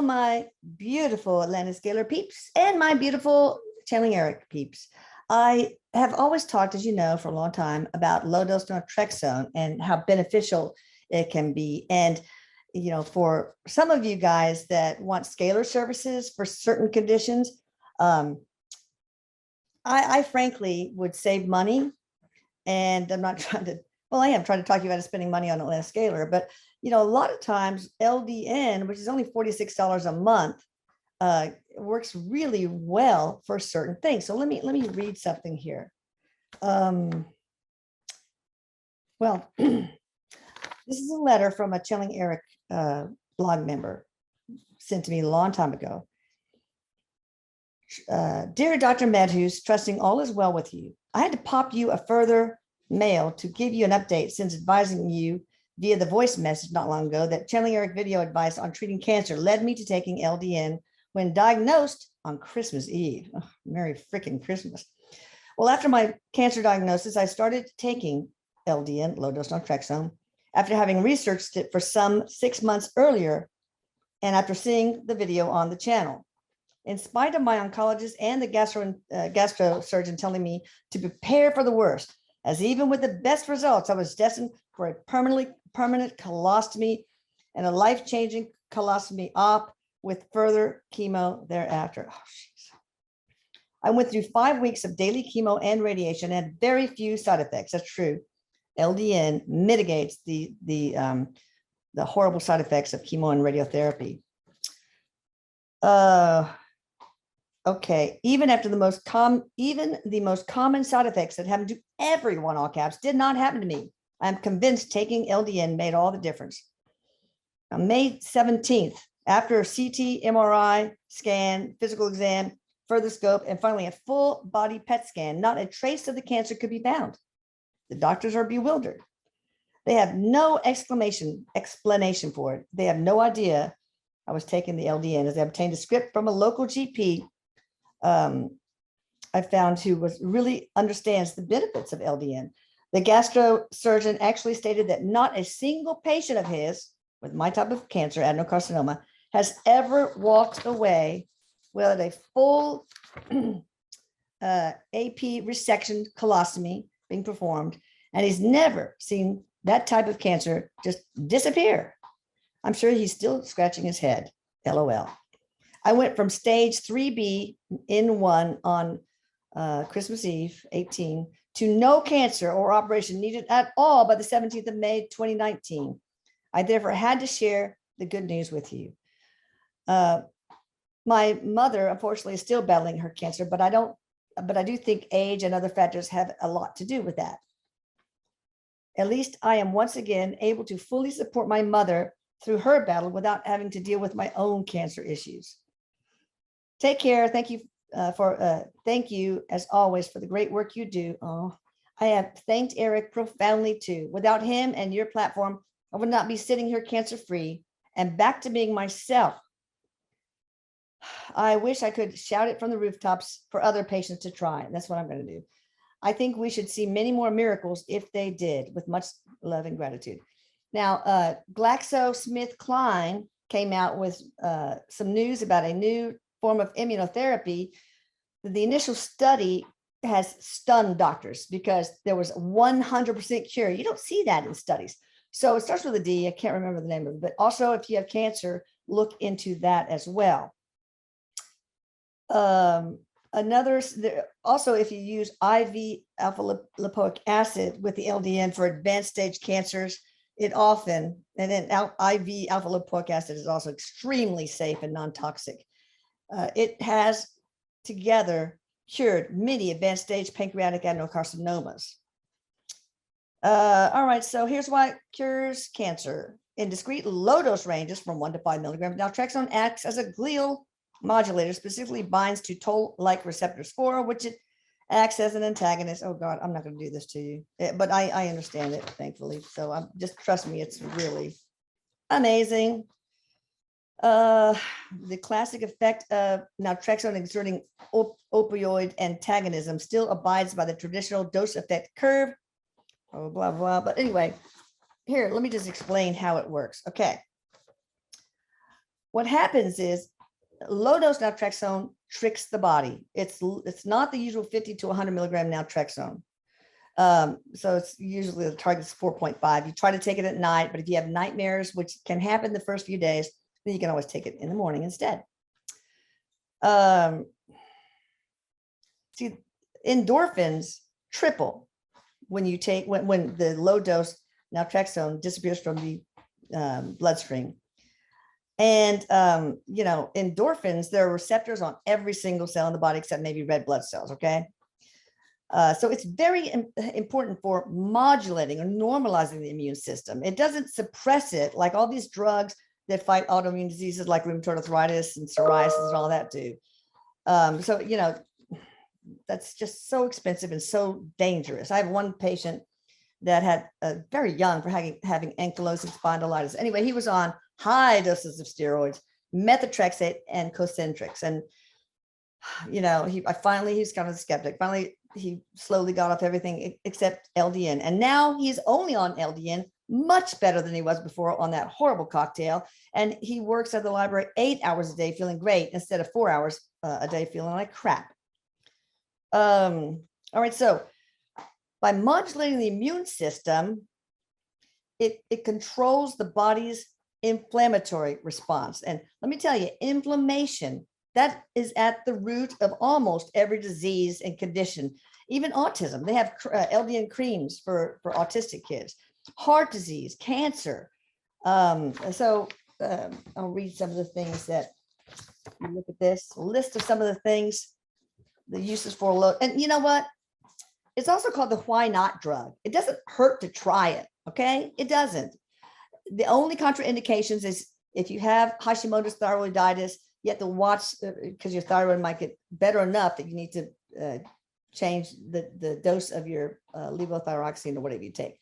my beautiful Atlanta Scalar peeps and my beautiful Channeling Erik peeps. I have always talked, as you know, for a long time about low-dose naltrexone and how beneficial it can be. And, you know, for some of you guys that want scalar services for certain conditions, I frankly would save money. And I'm not trying to, well, I am trying to talk you out of spending money on Atlanta Scalar, but, you know, a lot of times LDN, which is only $46 a month, works really well for certain things. So let me read something here. Well, this is a letter from a Channeling Erik blog member sent to me a long time ago. Dear Dr. Medhus, trusting all is well with you. I had to pop you a further mail to give you an update since advising you via the voice message not long ago that Channeling Erik video advice on treating cancer led me to taking LDN when diagnosed on Christmas Eve. Oh, Merry freaking Christmas. Well, after my cancer diagnosis, I started taking LDN, low-dose naltrexone, after having researched it for some 6 months earlier and after seeing the video on the channel. In spite of my oncologist and the gastrosurgeon telling me to prepare for the worst, as even with the best results, I was destined for a permanent colostomy and a life-changing colostomy op with further chemo thereafter. Oh, geez. I went through 5 weeks of daily chemo and radiation and had very few side effects. That's true. LDN mitigates the horrible side effects of chemo and radiotherapy. Okay, even the most common side effects that happen to everyone, all caps, did not happen to me. I'm convinced taking LDN made all the difference. On May 17th, after a CT, MRI, scan, physical exam, further scope, and finally a full body PET scan, not a trace of the cancer could be found. The doctors are bewildered. They have no explanation for it. They have no idea I was taking the LDN, as they obtained a script from a local GP I found who really understands the benefits of LDN. The gastrosurgeon actually stated that not a single patient of his with my type of cancer, adenocarcinoma, has ever walked away with a full AP resection colostomy being performed, and he's never seen that type of cancer just disappear. I'm sure he's still scratching his head, LOL. I went from stage 3B in 1 on Christmas Eve, 18, to no cancer or operation needed at all by the 17th of May, 2019. I therefore had to share the good news with you. My mother, unfortunately, is still battling her cancer, but I do think age and other factors have a lot to do with that. At least I am once again able to fully support my mother through her battle without having to deal with my own cancer issues. Take care. Thank you thank you as always for the great work you do. Oh, I have thanked Erik profoundly too. Without him and your platform, I would not be sitting here cancer-free and back to being myself. I wish I could shout it from the rooftops for other patients to try. And that's what I'm going to do. I think we should see many more miracles if they did, with much love and gratitude. Now, GlaxoSmithKline came out with some news about a new form of immunotherapy. The initial study has stunned doctors because there was 100% cure. You don't see that in studies. So it starts with a D. I can't remember the name of it, but also if you have cancer, look into that as well. Also, if you use IV alpha lipoic acid with the LDN for advanced stage cancers, it often, and then IV alpha lipoic acid is also extremely safe and non-toxic. It has together cured many advanced stage pancreatic adenocarcinomas. All right, so here's why it cures cancer. In discrete low dose ranges from 1 to 5 milligrams, naltrexone acts as a glial modulator, specifically binds to toll-like receptor 4, which it acts as an antagonist. Oh God, I'm not going to do this to you, but I understand it, thankfully. So just trust me, it's really amazing. The classic effect of naltrexone exerting opioid antagonism still abides by the traditional dose effect curve. Oh, blah, blah. But anyway, here, let me just explain how it works. Okay. what happens is low dose naltrexone tricks the body. It's not the usual 50 to 100 milligram naltrexone. So it's usually the target's 4.5. You try to take it at night, but if you have nightmares, which can happen the first few days, then you can always take it in the morning instead. See, endorphins triple when you take when the low dose naltrexone disappears from the bloodstream. And you know, endorphins, there are receptors on every single cell in the body except maybe red blood cells. Okay. So it's very important for modulating or normalizing the immune system. It doesn't suppress it like all these drugs that fight autoimmune diseases like rheumatoid arthritis and psoriasis and all that do. So, you know, that's just so expensive and so dangerous. I have one patient that had very young for having ankylosing spondylitis. Anyway, he was on high doses of steroids, methotrexate and Concentrix. And, you know, he's kind of a skeptic. Finally, he slowly got off everything except LDN. And now he's only on LDN, much better than he was before on that horrible cocktail. And he works at the library 8 hours a day, feeling great, instead of 4 hours a day, feeling like crap. All right. So by modulating the immune system, it controls the body's inflammatory response. And let me tell you, inflammation, that is at the root of almost every disease and condition, even autism. They have LDN creams for autistic kids, heart disease, cancer. I'll read some of the things that you look at this list of some of the things, the uses for low. And you know what? It's also called the why not drug. It doesn't hurt to try it. Okay. It doesn't. The only contraindications is if you have Hashimoto's thyroiditis, you have to watch because your thyroid might get better enough that you need to change the dose of your levothyroxine or whatever you take.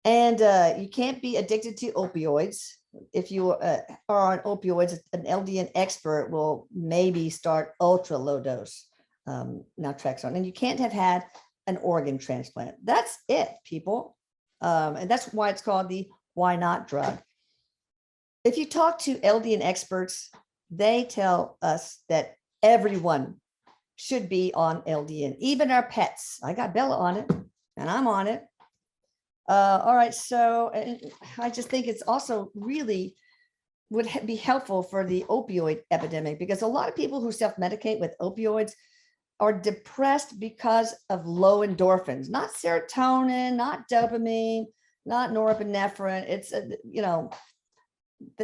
And you can't be addicted to opioids. If you are on opioids, an LDN expert will maybe start ultra low dose naltrexone. And you can't have had an organ transplant. That's it, people. And that's why it's called the why not drug. If you talk to LDN experts, they tell us that everyone should be on LDN, even our pets. I got Bella on it and I'm on it. All right. So I just think it's also really would be helpful for the opioid epidemic, because a lot of people who self-medicate with opioids are depressed because of low endorphins, not serotonin, not dopamine, not norepinephrine. It's, you know,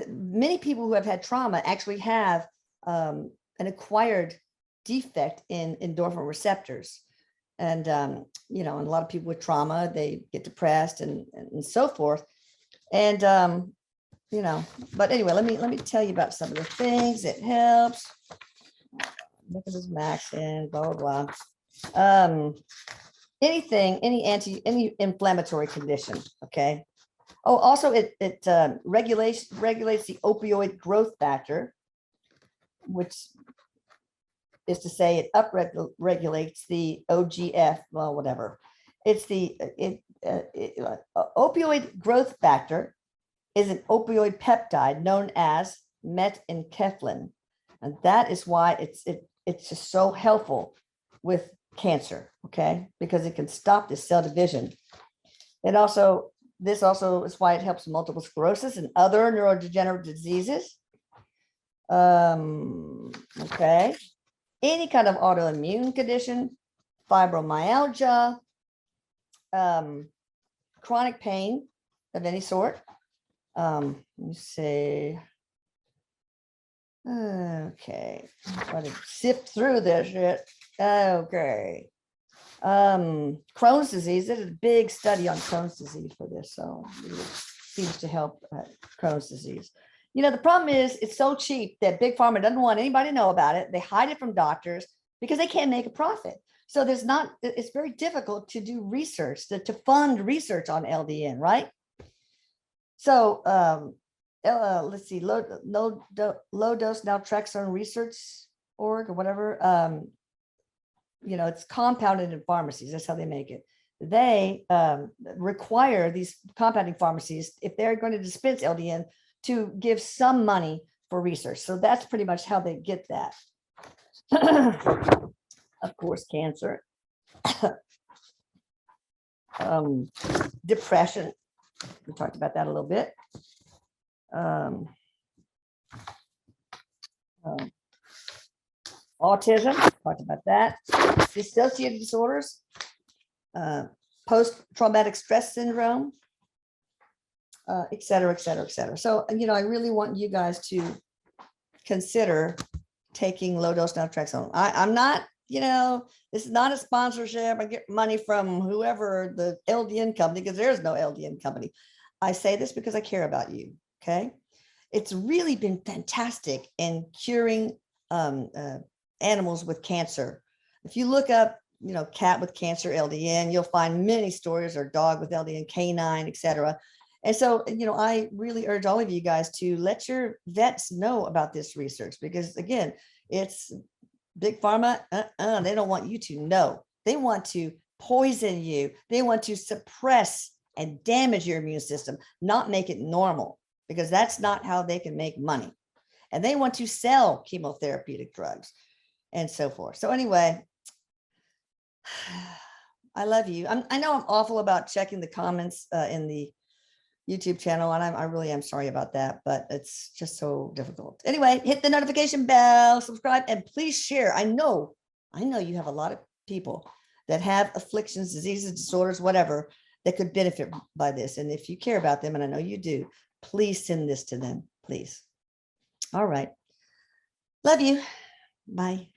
many people who have had trauma actually have an acquired defect in endorphin receptors. And, you know, and a lot of people with trauma, they get depressed and so forth. And, you know, but anyway, let me tell you about some of the things it helps. Look at this max and blah, blah, blah. Any inflammatory condition. Okay. Oh, also it regulates the opioid growth factor, which is to say it upregulates the OGF, well, whatever. It's the opioid growth factor is an opioid peptide known as metenkephalin. And that is why it's just so helpful with cancer, okay? Because it can stop this cell division. This also is why it helps multiple sclerosis and other neurodegenerative diseases. Okay. Any kind of autoimmune condition, fibromyalgia, chronic pain of any sort. Let me see. Okay, try to sift through this shit. Okay. Crohn's disease. There's a big study on Crohn's disease for this, so it seems to help Crohn's disease. You know, the problem is it's so cheap that Big Pharma doesn't want anybody to know about it. They hide it from doctors because they can't make a profit. So it's very difficult to do research, to fund research on LDN, right? So let's see, low dose naltrexone research org or whatever. You know, it's compounded in pharmacies. That's how they make it. They require these compounding pharmacies, if they're going to dispense LDN, to give some money for research. So that's pretty much how they get that. Of course, cancer, depression. We talked about that a little bit. Autism, talked about that. Dissociative disorders, post-traumatic stress syndrome, et cetera, et cetera, et cetera. So, I really want you guys to consider taking low dose naltrexone. I'm not, this is not a sponsorship. I get money from whoever the LDN company, because there's no LDN company. I say this because I care about you. Okay. It's really been fantastic in curing animals with cancer. If you look up, cat with cancer, LDN, you'll find many stories, or dog with LDN, canine, et cetera. And so, I really urge all of you guys to let your vets know about this research, because again, it's big pharma. They don't want you to know. They want to poison you. They want to suppress and damage your immune system, not make it normal, because that's not how they can make money. And they want to sell chemotherapeutic drugs and so forth. So anyway, I love you. I know I'm awful about checking the comments in the YouTube channel, and I really am sorry about that, but it's just so difficult. Anyway, hit the notification bell, subscribe, and please share. I know you have a lot of people that have afflictions, diseases, disorders, whatever, that could benefit by this. And if you care about them, and I know you do, please send this to them, please. All right. Love you. Bye.